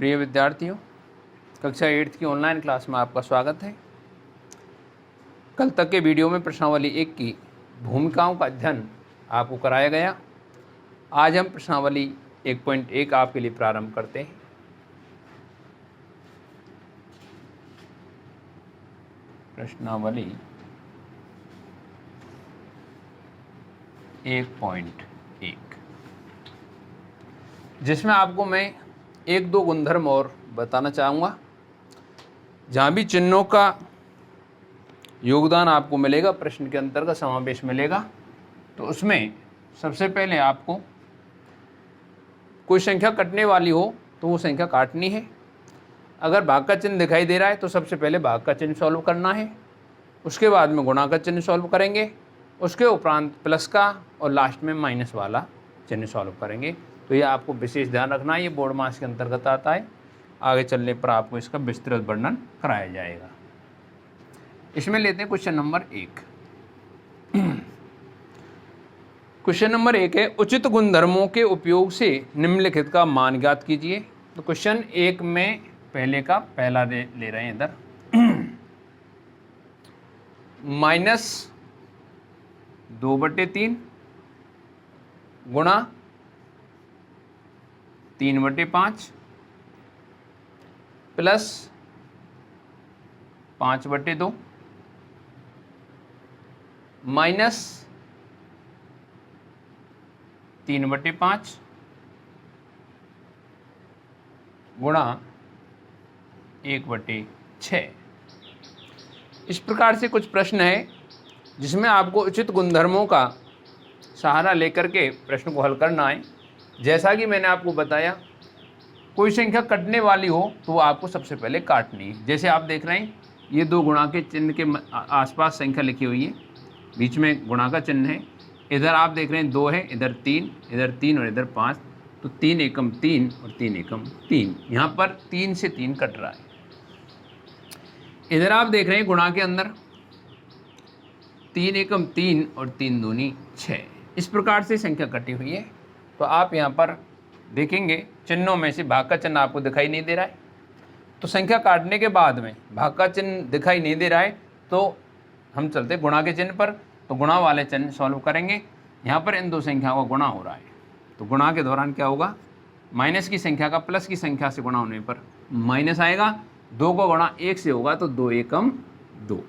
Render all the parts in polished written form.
प्रिय विद्यार्थियों, कक्षा 8 की ऑनलाइन क्लास में आपका स्वागत है। कल तक के वीडियो में प्रश्नावली 1 की भूमिकाओं का अध्ययन आपको कराया गया। आज हम प्रश्नावली 1.1 आपके लिए प्रारंभ करते हैं। प्रश्नावली 1.1, जिसमें आपको मैं 1-2 गुणधर्म और बताना चाहूँगा। जहाँ भी चिन्हों का योगदान आपको मिलेगा, प्रश्न के अंतर्गत समावेश मिलेगा, तो उसमें सबसे पहले आपको कोई संख्या कटने वाली हो तो वो संख्या काटनी है। अगर भाग का चिन्ह दिखाई दे रहा है तो सबसे पहले भाग का चिन्ह सॉल्व करना है, उसके बाद में गुणा का चिन्ह सॉल्व करेंगे, उसके उपरांत प्लस का और लास्ट में माइनस वाला चिन्ह सॉल्व करेंगे। तो ये आपको विशेष ध्यान रखना है, ये बोर्ड मास के अंतर्गत आता है। आगे चलने पर आपको इसका विस्तृत वर्णन कराया जाएगा। इसमें लेते हैं क्वेश्चन नंबर 1। क्वेश्चन नंबर 1 है, उचित गुणधर्मों के उपयोग से निम्नलिखित का मान ज्ञात कीजिए। तो क्वेश्चन 1 में पहले का पहला ले रहे हैं इधर -2/3 गुणा 3/5 प्लस 5/2 माइनस 3/5 गुणा 1/6। इस प्रकार से कुछ प्रश्न है जिसमें आपको उचित गुणधर्मों का सहारा लेकर के प्रश्न को हल करना है। जैसा कि मैंने आपको बताया, कोई संख्या कटने वाली हो तो वो आपको सबसे पहले काटनी है। जैसे आप देख रहे हैं, ये 2 गुणा के चिन्ह के आसपास संख्या लिखी हुई है, बीच में गुणा का चिन्ह है। इधर आप देख रहे हैं 2 है, इधर 3 और इधर 5, तो 3 एकम 3 और 3 एकम 3। यहाँ पर 3 से 3 कट रहा है। इधर आप देख रहे हैं गुणा के अंदर 3 एकम 3 और 3 दूनी 6। इस प्रकार से संख्या कटी हुई है। तो आप यहाँ पर देखेंगे चिन्हों में से भाग का चिन्ह आपको दिखाई नहीं दे रहा है, तो संख्या काटने के बाद में भाग का चिन्ह दिखाई नहीं दे रहा है तो हम चलते गुणा के चिन्ह पर। तो गुणा वाले चिन्ह सॉल्व करेंगे। यहाँ पर इन 2 संख्याओं का गुणा हो रहा है, तो गुणा के दौरान क्या होगा, माइनस की संख्या का प्लस की संख्या से गुणा होने पर माइनस आएगा। 2 का गुणा 1 से होगा तो 2 एकम 2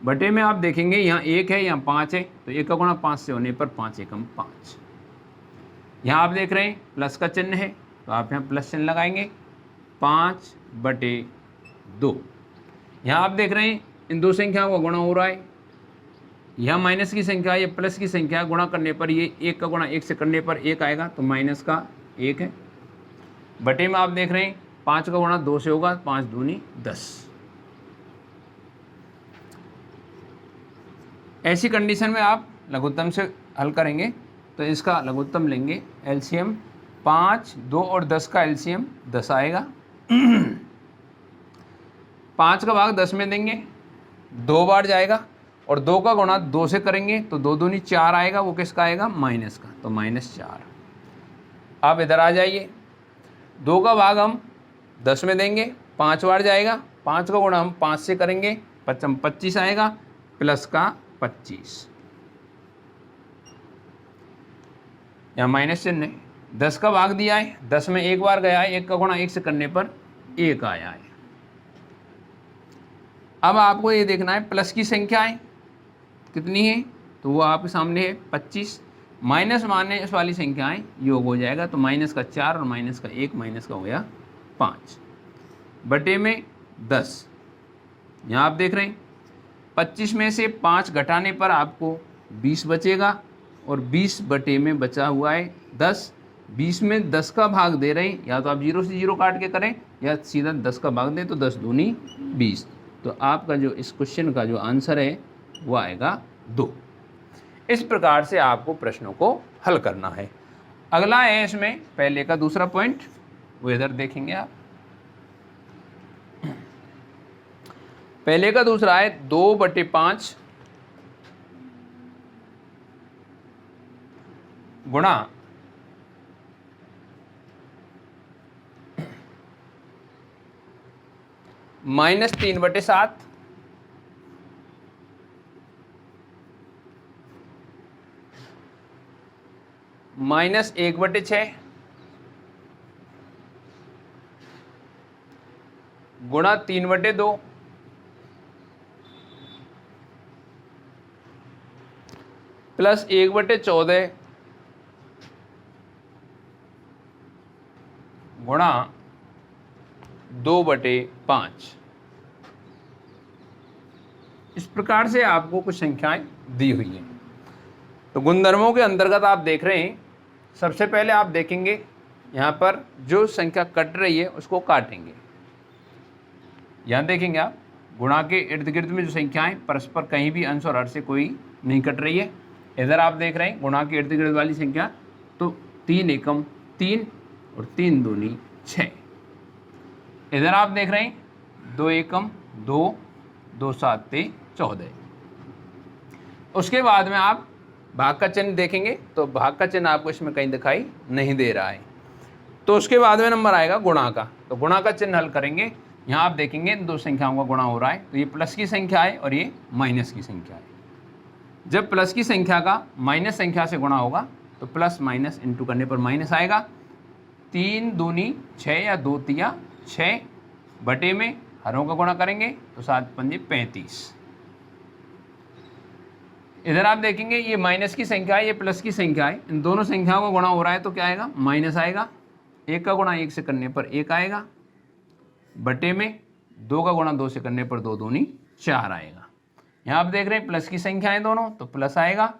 बटे में आप देखेंगे यहाँ 1 है, यहाँ 5 है, तो 1 का गुणा 5 से होने पर 5 एकम 5। यहाँ आप देख रहे हैं प्लस का चिन्ह है, तो आप यहाँ प्लस चिन्ह लगाएंगे, 5/2। यहाँ आप देख रहे हैं इन 2 संख्याओं का गुणा हो रहा है। यहाँ माइनस की संख्या या प्लस की संख्या गुणा करने पर ये 1 का गुणा 1 से करने पर 1 आएगा, तो माइनस का 1 है। बटे में आप देख रहे हैं 5 का गुणा 2 से होगा, 5 दूनी 10। ऐसी कंडीशन में आप लघुत्तम से हल करेंगे तो इसका लघुत्तम लेंगे एलसीएम। 5, 2 और 10 का एलसीएम 10 आएगा। 5 का भाग 10 में देंगे, 2 बार जाएगा, और 2 का गुणा 2 से करेंगे तो 2 दूनी 4 आएगा। वो किसका आएगा, माइनस का, तो -4। आप इधर आ जाइए, 2 का भाग हम 10 में देंगे, 5 बार जाएगा, 5 का गुणा हम 5 से करेंगे, 25 आएगा, प्लस का 25। यहाँ माइनस चिन्ह है। 10 का भाग दिया है, 10 में 1 बार गया है, 1 का गुणा 1 से करने पर 1 आया है। अब आपको ये देखना है प्लस की संख्या है कितनी है, तो वो आपके सामने है 25। माइनस माइनस वाली संख्याएं योग हो जाएगा, तो माइनस का 4 और माइनस का 1, माइनस का हो गया 5 बटे में 10। यहाँ आप देख रहे हैं 25 में से 5 घटाने पर आपको 20 बचेगा, और 20 बटे में बचा हुआ है 10। 20 में 10 का भाग दे रहे हैं, या तो आप 0 से 0 काट के करें या सीधा 10 का भाग दें, तो 10 दूनी 20। तो आपका जो इस क्वेश्चन का जो आंसर है वो आएगा 2। इस प्रकार से आपको प्रश्नों को हल करना है। अगला है इसमें पहले का दूसरा पॉइंट, वो इधर देखेंगे आप। पहले का दूसरा है 2/5 गुणा -3/7 -1/6 गुणा 3/2 प्लस 1/14 गुणा 2/5। इस प्रकार से आपको कुछ संख्याएं दी हुई हैं। तो गुणधर्मों के अंतर्गत आप देख रहे हैं, सबसे पहले आप देखेंगे यहाँ पर जो संख्या कट रही है उसको काटेंगे। यहाँ देखेंगे आप गुणा के इर्द गिर्द में जो संख्याएं परस्पर कहीं भी अंश और हर से कोई नहीं कट रही है। इधर आप देख रहे हैं गुणा के इर्द गिर्द वाली संख्या, तो 3 एकम 3 और 3 दूनी 6। इधर आप देख रहे हैं 2 एकम 2, 2 7 14। उसके बाद में आप भाग का चिन्ह देखेंगे तो भाग का चिन्ह आपको इसमें कहीं दिखाई नहीं दे रहा है। तो उसके बाद में नंबर आएगा गुणा का। तो गुणा का चिन्ह हल करेंगे। यहाँ आप देखेंगे दो संख्याओं का गुणा हो रहा है, तो ये प्लस की संख्या है और ये माइनस की संख्या है। जब प्लस की संख्या का माइनस संख्या से गुणा होगा तो प्लस माइनस इंटू करने पर माइनस आएगा। 3 दूनी 6 या 2 तिया 6 बटे में हरों का गुणा करेंगे तो 7 पंजे 35। इधर आप देखेंगे ये माइनस की संख्या है, ये प्लस की संख्या है, इन दोनों संख्याओं का गुणा हो रहा है तो क्या आएगा, माइनस आएगा। 1 का गुणा 1 से करने पर 1 आएगा, बटे में 2 का गुणा 2 से करने पर 2 दूनी 4 आएगा। यहाँ आप देख रहे हैं प्लस की संख्याएं दोनों, तो प्लस आएगा।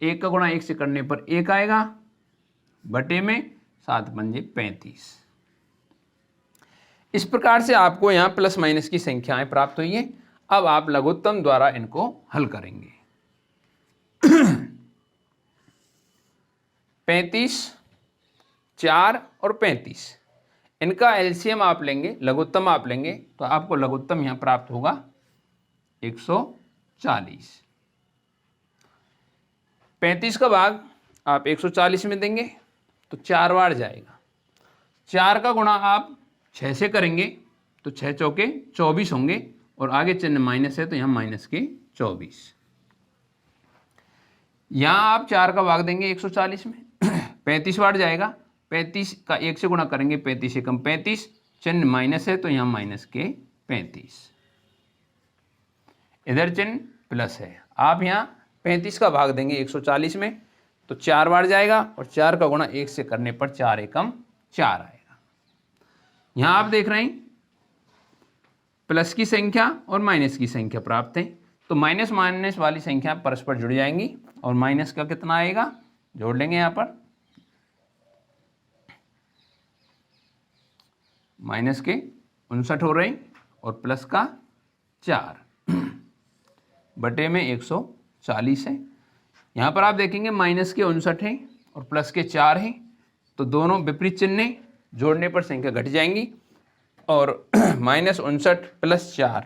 1 का गुणा 1 से करने पर 1 आएगा, बटे में 7 पंजे 35। इस प्रकार से आपको यहाँ प्लस माइनस की संख्याएं प्राप्त हुई हैं। अब आप लघुत्तम द्वारा इनको हल करेंगे। 35, 4 और 35, इनका एलसीएम आप लेंगे, लघुत्तम आप लेंगे, तो आपको लघुत्तम यहाँ प्राप्त होगा 140। 35 का भाग आप 140 में देंगे तो 4 बार जाएगा। 4 का गुणा आप 6 से करेंगे तो 6 चौके 24 होंगे, और आगे चिन्ह माइनस है तो यहाँ माइनस के 24। यहाँ आप 4 का भाग देंगे 140 में 35 बार जाएगा। 35 का 1 से गुणा करेंगे, 35 से कम 35, चिन्ह माइनस है तो यहाँ माइनस के 35। इधर चिन्ह प्लस है, आप यहाँ 35 का भाग देंगे 140 में तो 4 बार जाएगा, और 4 का गुणा 1 से करने पर 4 एकम 4 आएगा। यहाँ आप देख रहे हैं प्लस की संख्या और माइनस की संख्या प्राप्त है, तो माइनस माइनस वाली संख्या परस्पर जुड़ जाएंगी, और माइनस का कितना आएगा जोड़ लेंगे यहाँ पर, माइनस के 59 हो रहे हैं और प्लस का 4 बटे में 140 है। यहाँ पर आप देखेंगे माइनस के 59 हैं और प्लस के 4 हैं, तो दोनों विपरीत चिन्ह जोड़ने पर संख्या घट जाएंगी, और -59 प्लस 4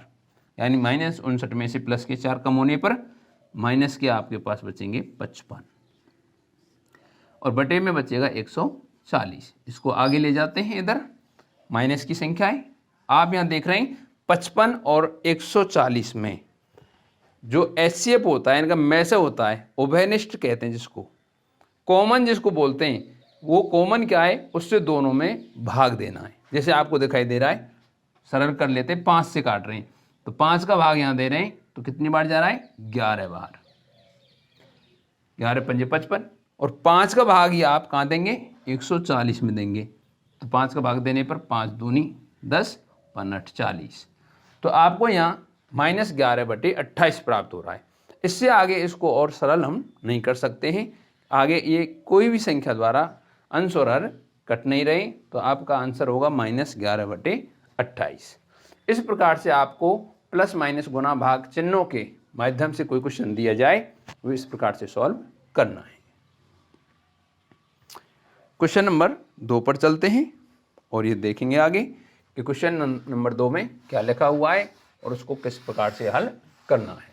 यानी -59 में से प्लस के 4 कम होने पर माइनस के आपके पास बचेंगे 55, और बटे में बचेगा 140। इसको आगे ले जाते हैं। इधर माइनस की संख्या है, आप यहाँ देख रहे हैं 55 और 140 में जो एचसीएफ होता है, इनका में से होता है, उभयनिष्ठ कहते हैं जिसको, कॉमन जिसको बोलते हैं, वो कॉमन क्या है, उससे दोनों में भाग देना है। जैसे आपको दिखाई दे रहा है, सरल कर लेते हैं, 5 से काट रहे हैं तो 5 का भाग यहाँ दे रहे हैं तो कितनी बार जा रहा है, 11 बार, 11 पंजे 55, और 5 का भाग ही आप कहाँ देंगे, 140 में देंगे, तो 5 का भाग देने पर 5 दूनी 10, 5 40, तो आपको यहाँ -11/28 प्राप्त हो रहा है। इससे आगे इसको और सरल हम नहीं कर सकते हैं। आगे ये कोई भी संख्या द्वारा अंश और हर कट नहीं रहे, तो आपका आंसर होगा -11/28। इस प्रकार से आपको प्लस माइनस गुणा भाग चिन्हों के माध्यम से कोई क्वेश्चन दिया जाए वो इस प्रकार से सॉल्व करना है। क्वेश्चन नंबर 2 पर चलते हैं और ये देखेंगे आगे कि क्वेश्चन नंबर 2 में क्या लिखा हुआ है और उसको किस प्रकार से हल करना है।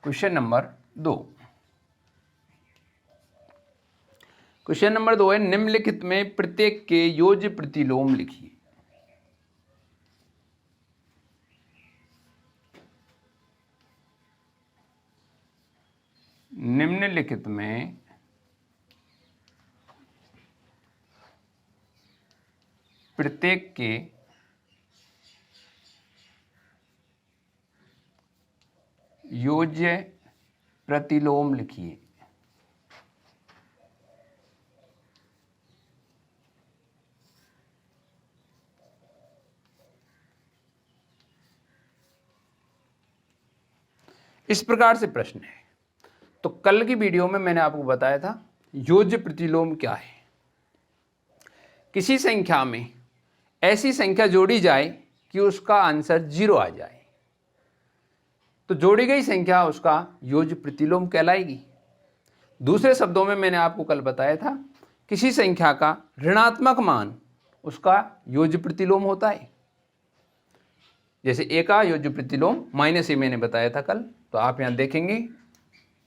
Question number 2। क्वेश्चन नंबर 2 है, निम्नलिखित में प्रत्येक के योज्य प्रतिलोम लिखिए। निम्नलिखित में प्रत्येक के योज्य प्रतिलोम लिखिए। इस प्रकार से प्रश्न है। तो कल की वीडियो में मैंने आपको बताया था योज्य प्रतिलोम क्या है। किसी संख्या में ऐसी संख्या जोड़ी जाए कि उसका आंसर 0 आ जाए, तो जोड़ी गई संख्या उसका योज्य प्रतिलोम कहलाएगी। दूसरे शब्दों में मैंने आपको कल बताया था किसी संख्या का ऋणात्मक मान उसका योज्य प्रतिलोम होता है। जैसे a का योज्य प्रतिलोम -a मैंने बताया था कल, तो आप यहां देखेंगे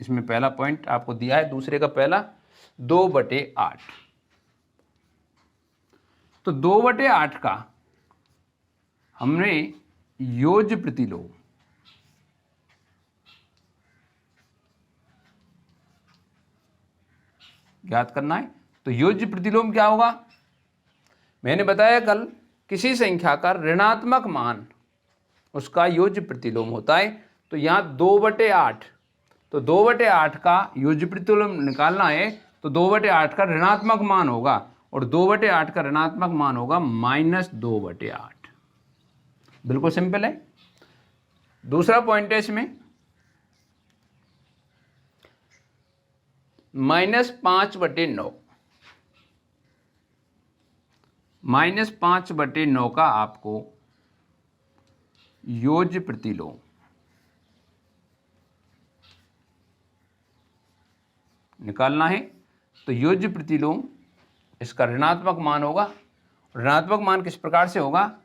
इसमें पहला पॉइंट आपको दिया है, दूसरे का पहला 2/8। तो 2/8 का हमने योज्य प्रतिलोम ज्ञात करना है। तो योज्य प्रतिलोम क्या होगा? मैंने बताया कल किसी संख्या का ऋणात्मक मान उसका योज्य प्रतिलोम होता है। तो यहां 2/8, तो 2/8 का योज्य प्रतिलोम निकालना है तो 2/8 का ऋणात्मक मान होगा, और 2/8 का ऋणात्मक मान होगा -2/8। बिल्कुल सिंपल है। दूसरा पॉइंट है इसमें -5/9। -5/9 का आपको योज्य प्रतिलोम निकालना है। तो योज्य प्रतिलोम इसका ऋणात्मक मान होगा। ऋणात्मक मान किस प्रकार से होगा?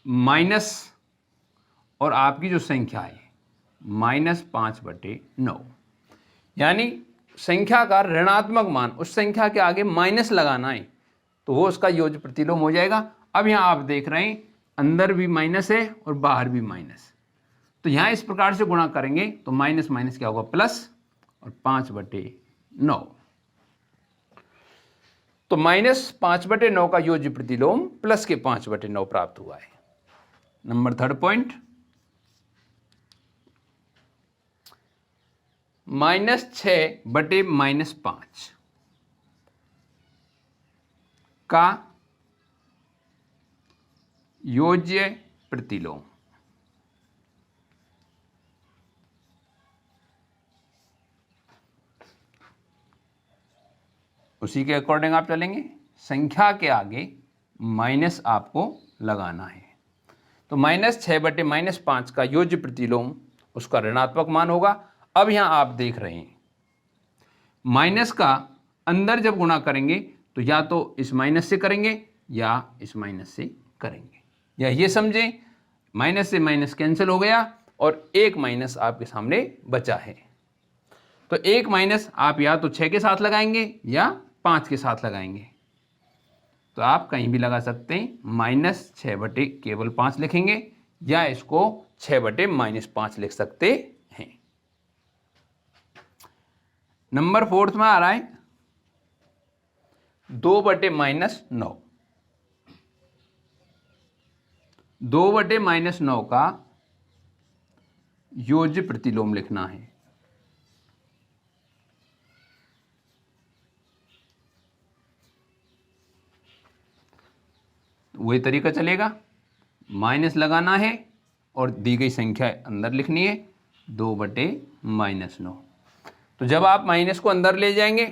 माइनस और आपकी जो संख्या है -5/9, यानी संख्या का ऋणात्मक मान उस संख्या के आगे माइनस लगाना है तो वो उसका योज्य प्रतिलोम हो जाएगा। अब यहाँ आप देख रहे हैं अंदर भी माइनस है और बाहर भी माइनस, तो यहाँ इस प्रकार से गुणा करेंगे तो माइनस माइनस क्या होगा? प्लस, और 5/9। तो -5/9 का योज्य प्रतिलोम प्लस के 5/9 प्राप्त हुआ है। नंबर 3 पॉइंट, -6/-5 का योज्य प्रतिलोम। उसी के अकॉर्डिंग आप चलेंगे, संख्या के आगे माइनस आपको लगाना है। तो -6/-5 का योज्य प्रतिलोम उसका ऋणात्मक मान होगा। अब यहां आप देख रहे हैं माइनस का अंदर जब गुणा करेंगे तो या तो इस माइनस से करेंगे या इस माइनस से करेंगे, या ये समझें माइनस से माइनस कैंसिल हो गया और एक माइनस आपके सामने बचा है। तो एक माइनस आप या तो 6 के साथ लगाएंगे या 5 के साथ लगाएंगे, तो आप कहीं भी लगा सकते हैं। -6/-5 लिखेंगे या इसको 6/-5 लिख सकते हैं। नंबर 4 में आ रहा है 2/-9। 2/-9 का योज्य प्रतिलोम लिखना है। वही तरीका चलेगा, माइनस लगाना है और दी गई संख्या अंदर लिखनी है 2/-9। तो जब आप माइनस को अंदर ले जाएंगे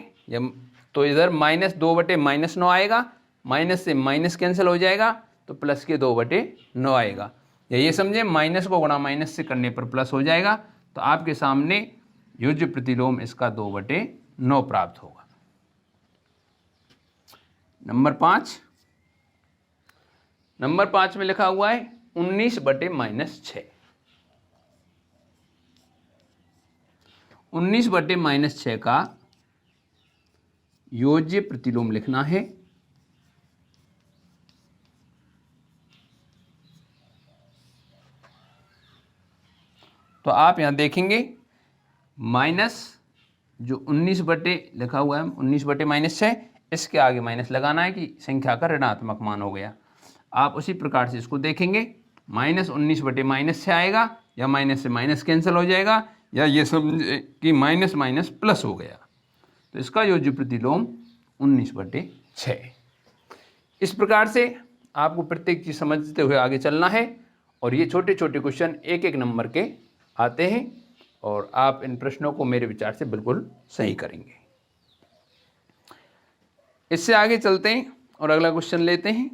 तो इधर -2/-9 आएगा, माइनस से माइनस कैंसिल हो जाएगा तो प्लस के 2/9 आएगा, या ये समझे माइनस को गुणा माइनस से करने पर प्लस हो जाएगा। तो आपके सामने योज्य प्रतिलोम इसका 2/9 प्राप्त होगा। नंबर 5, नंबर 5 में लिखा हुआ है 19/-6। 19/-6 का योज्य प्रतिलोम लिखना है। तो आप यहां देखेंगे माइनस जो 19 बटे लिखा हुआ है 19/-6, इसके आगे माइनस लगाना है कि संख्या का ऋणात्मक मान हो गया। आप उसी प्रकार से इसको देखेंगे, -19/-6 आएगा या माइनस से माइनस कैंसिल हो जाएगा, या ये समझे कि माइनस माइनस प्लस हो गया। तो इसका योज्य प्रतिलोम 19/6। इस प्रकार से आपको प्रत्येक चीज समझते हुए आगे चलना है, और ये छोटे छोटे क्वेश्चन एक एक नंबर के आते हैं, और आप इन प्रश्नों को मेरे विचार से बिल्कुल सही करेंगे। इससे आगे चलते हैं और अगला क्वेश्चन लेते हैं।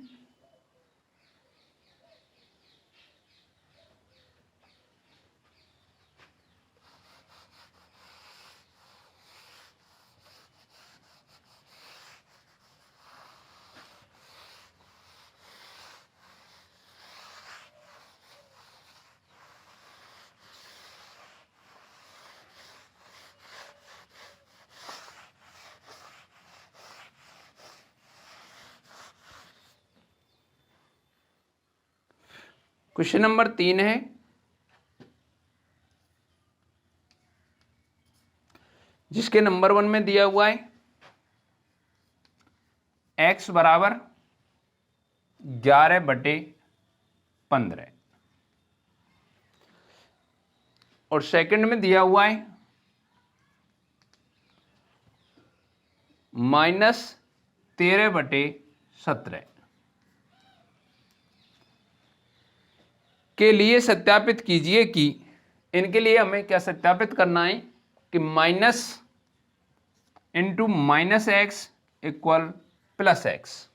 क्वेश्चन नंबर 3 है, जिसके नंबर 1 में दिया हुआ है x बराबर 11/15, और सेकंड में दिया हुआ है -13/17 के लिए सत्यापित कीजिए कि, इनके लिए हमें क्या सत्यापित करना है कि minus into minus x equal plus x.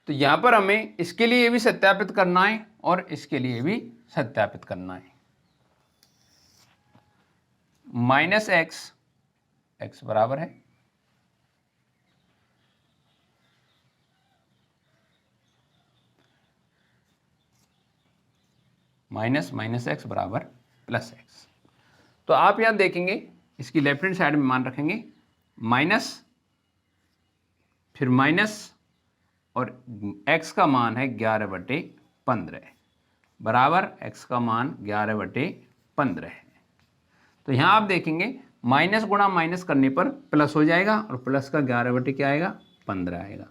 तो यहां पर हमें इसके लिए भी सत्यापित करना है और इसके लिए भी सत्यापित करना है। -x, x बराबर है -x बराबर +x। तो आप यहां देखेंगे इसकी लेफ्ट हैंड साइड में मान रखेंगे माइनस, फिर माइनस, और x का मान है 11/15 बराबर x का मान 11/15 है। तो यहां आप देखेंगे माइनस गुणा माइनस करने पर प्लस हो जाएगा, और प्लस का 11 क्या आएगा 15 आएगा,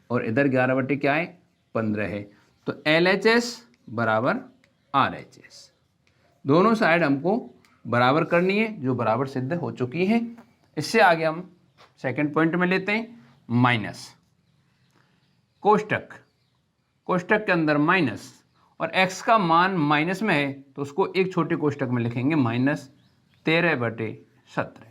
और इधर 11 क्या है 15 है। तो LHS बराबर RHS, दोनों साइड हमको बराबर करनी है, जो बराबर सिद्ध हो चुकी है। इससे आगे हम सेकंड पॉइंट में लेते हैं, माइनस कोष्टक, कोष्टक के अंदर माइनस, और x का मान माइनस में है तो उसको एक छोटे कोष्टक में लिखेंगे -13/17,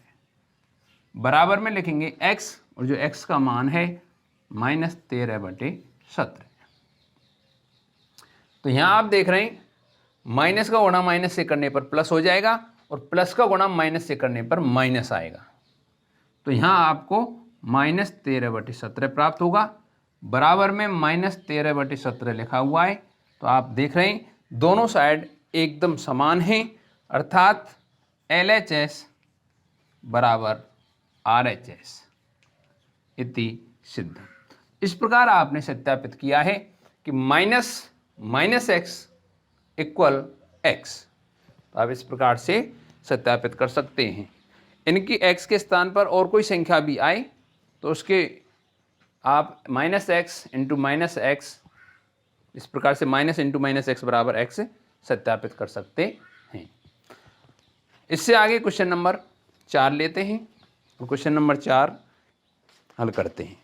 बराबर में लिखेंगे x, और जो x का मान है -13/17। तो यहां आप देख रहे हैं माइनस का गुणा माइनस से करने पर प्लस हो जाएगा, और प्लस का गुणा माइनस से करने पर माइनस आएगा। तो यहां आपको -13/17 प्राप्त होगा, बराबर में -13/17 लिखा हुआ है। तो आप देख रहे हैं दोनों साइड एकदम समान हैं, अर्थात LHS बराबर RHS इति सिद्ध। इस प्रकार आपने सत्यापित किया है कि -x इक्वल x। तो आप इस प्रकार से सत्यापित कर सकते हैं। इनकी x के स्थान पर और कोई संख्या भी आए तो उसके आप -x इंटू -x, इस प्रकार से -x बराबर x सत्यापित कर सकते हैं। इससे आगे क्वेश्चन नंबर 4 लेते हैं, तो क्वेश्चन नंबर 4 हल करते हैं।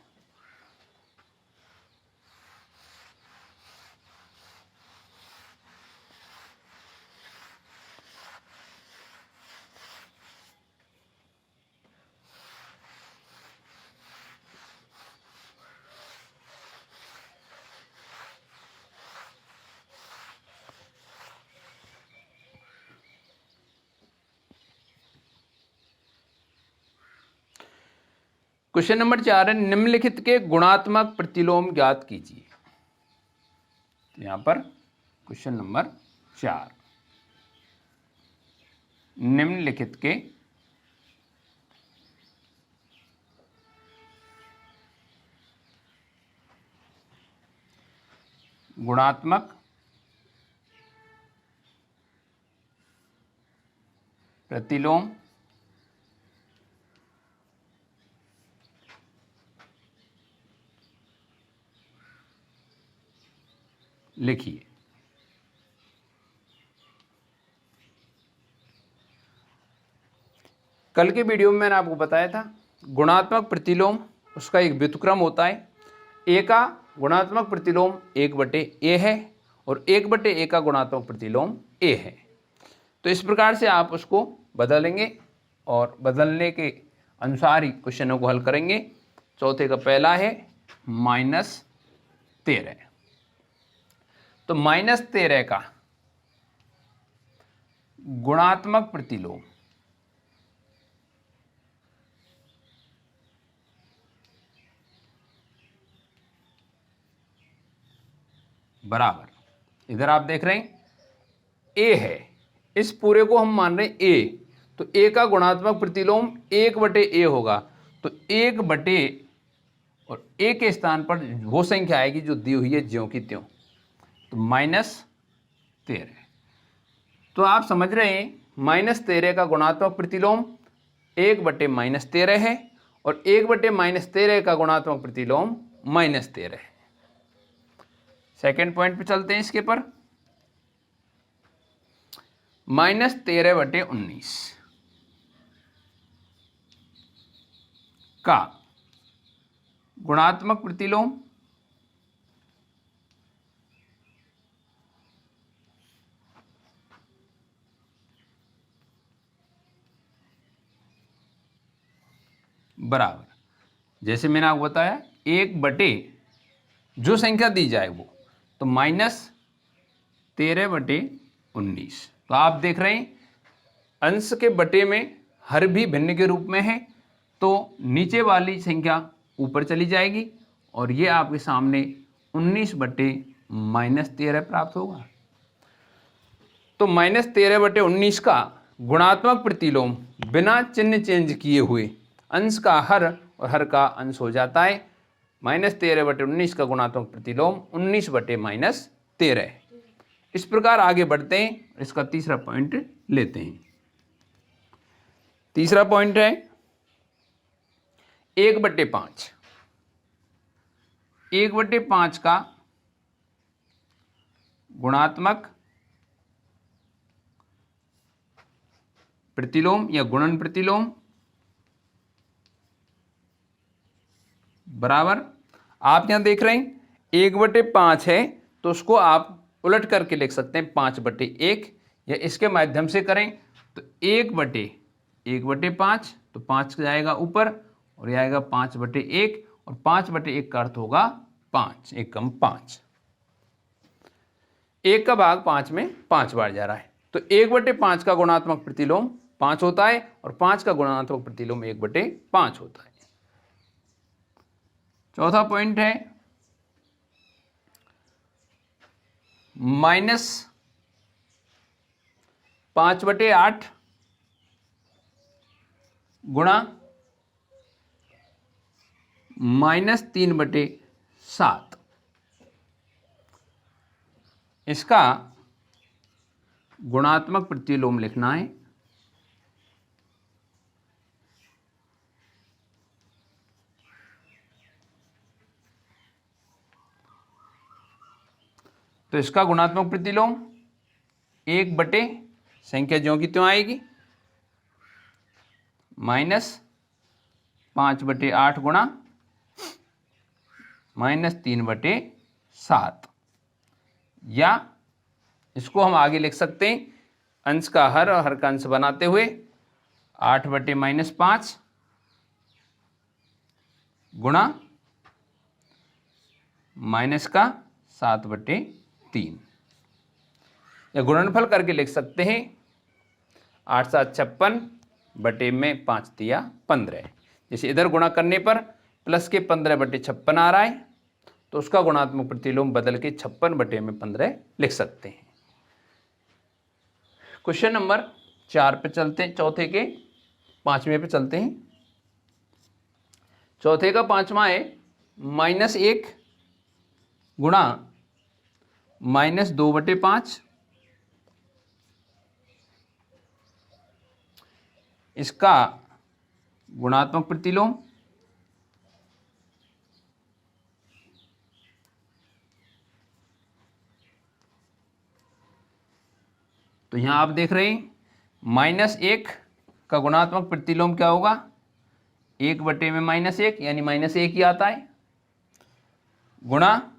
क्वेश्चन नंबर 4 है, निम्नलिखित के गुणात्मक प्रतिलोम ज्ञात कीजिए। यहां पर क्वेश्चन नंबर 4, निम्नलिखित के गुणात्मक प्रतिलोम लिखिए। कल के वीडियो में मैंने आपको बताया था गुणात्मक प्रतिलोम उसका एक व्युत्क्रम होता है। ए का गुणात्मक प्रतिलोम 1/a है और 1/a का गुणात्मक प्रतिलोम a है। तो इस प्रकार से आप उसको बदलेंगे और बदलने के अनुसार ही क्वेश्चनों को हल करेंगे। चौथे का पहला है -13। तो -13 का गुणात्मक प्रतिलोम बराबर, इधर आप देख रहे हैं a है, इस पूरे को हम मान रहे हैं a, तो a का गुणात्मक प्रतिलोम 1/a होगा। तो 1/, और a के स्थान पर वो संख्या आएगी जो दी हुई है ज्यों की त्यों, तो -13। तो आप समझ रहे हैं -13 का गुणात्मक प्रतिलोम 1/-13 है और 1/-13 का गुणात्मक प्रतिलोम -13 है। सेकेंड पॉइंट पे चलते हैं इसके पर। -13/19 का गुणात्मक प्रतिलोम बराबर, जैसे मैंने आपको बताया 1/, जो संख्या दी जाए वो, तो -13/19। तो आप देख रहे हैं अंश के बटे में हर भी भिन्न के रूप में है, तो नीचे वाली संख्या ऊपर चली जाएगी और ये आपके सामने 19/-13 प्राप्त होगा। तो -13/19 का गुणात्मक प्रतिलोम बिना चिन्ह चेंज किए हुए अंश का हर और हर का अंश हो जाता है। -13/19 का गुणात्मक प्रतिलोम 19/-13। इस प्रकार आगे बढ़ते हैं, इसका तीसरा पॉइंट लेते हैं। तीसरा पॉइंट है 1/5। 1/5 का गुणात्मक प्रतिलोम या गुणन प्रतिलोम बराबर, आप यहां देख रहे हैं 1/5 है, तो उसको आप उलट करके लिख सकते हैं 5/1, या इसके माध्यम से करें तो 1/5, तो 5 जाएगा ऊपर और यह आएगा 5/1, और 5/1 का अर्थ होगा 5, 1 कम 5। 1 का भाग 5 में 5 बार जा रहा है, तो 1/5 का गुणात्मक प्रतिलोम 5 होता है और 5 का गुणात्मक प्रतिलोम 1/5 होता है। चौथा पॉइंट है -5/8 गुणा -3/7। इसका गुणात्मक प्रतिलोम लिखना है। तो इसका गुणात्मक प्रतिलोम 1/, संख्या ज्यों की त्यों आएगी, -5/8 गुणा -3/7, या इसको हम आगे लिख सकते हैं अंश का हर और हर का अंश बनाते हुए 8/-5 गुणा -7/3, या गुणनफल करके लिख सकते हैं 8×7 = 56 में 5 दिया 15। जैसे इधर गुणा करने पर प्लस के 15/56 आ रहा है, तो उसका गुणात्मक प्रतिलोम बदल के 56/15 लिख सकते हैं। क्वेश्चन नंबर 4 पे चलते हैं, चौथे के 5वें पे चलते हैं। चौथे का 5वां है -1 गुणा -2/5, इसका गुणात्मक प्रतिलोम, तो यहां आप देख रहे हैं -1 का गुणात्मक प्रतिलोम क्या होगा, 1 में -1 यानी -1 ही आता है, गुणा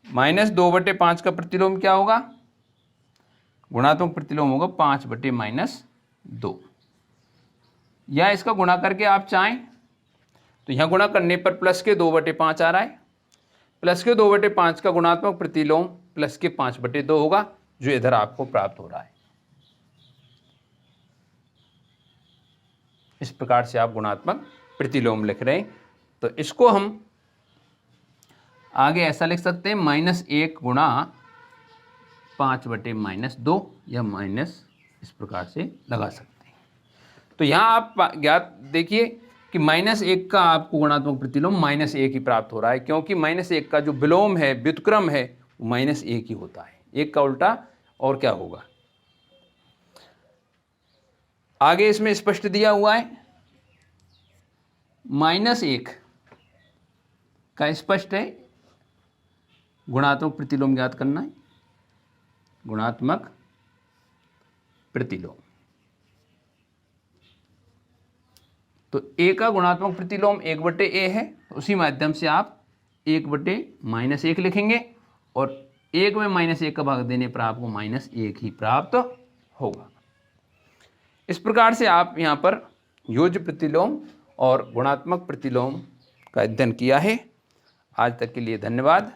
-2/5 का प्रतिलोम क्या होगा, गुणात्मक प्रतिलोम होगा 5/-2, या इसका गुणा करके आप चाहें तो यहां गुणा करने पर प्लस के 2/5 आ रहा है, प्लस के 2/5 का गुणात्मक प्रतिलोम प्लस के 5/2 होगा, जो इधर आपको प्राप्त हो रहा है। इस प्रकार से आप गुणात्मक प्रतिलोम लिख रहे हैं। तो इसको हम आगे ऐसा लिख सकते हैं, -1 गुणा 5/-2, या माइनस इस प्रकार से लगा सकते हैं। तो यहाँ आप ज्ञात देखिए कि -1 का आपको गुणात्मक प्रतिलोम -1 ही प्राप्त हो रहा है, क्योंकि -1 का जो विलोम है, व्युत्क्रम है, वो -1 ही होता है, 1 का उल्टा और क्या होगा। आगे इसमें स्पष्ट दिया हुआ है, -1 का स्पष्ट है गुणात्मक प्रतिलोम ज्ञात करना है, गुणात्मक प्रतिलोम। तो a का गुणात्मक प्रतिलोम 1/a है, तो उसी माध्यम से आप 1/-1 लिखेंगे, और 1 में -1 का भाग देने पर आपको -1 ही प्राप्त होगा। इस प्रकार से आप यहाँ पर योज्य प्रतिलोम और गुणात्मक प्रतिलोम का अध्ययन किया है। आज तक के लिए धन्यवाद।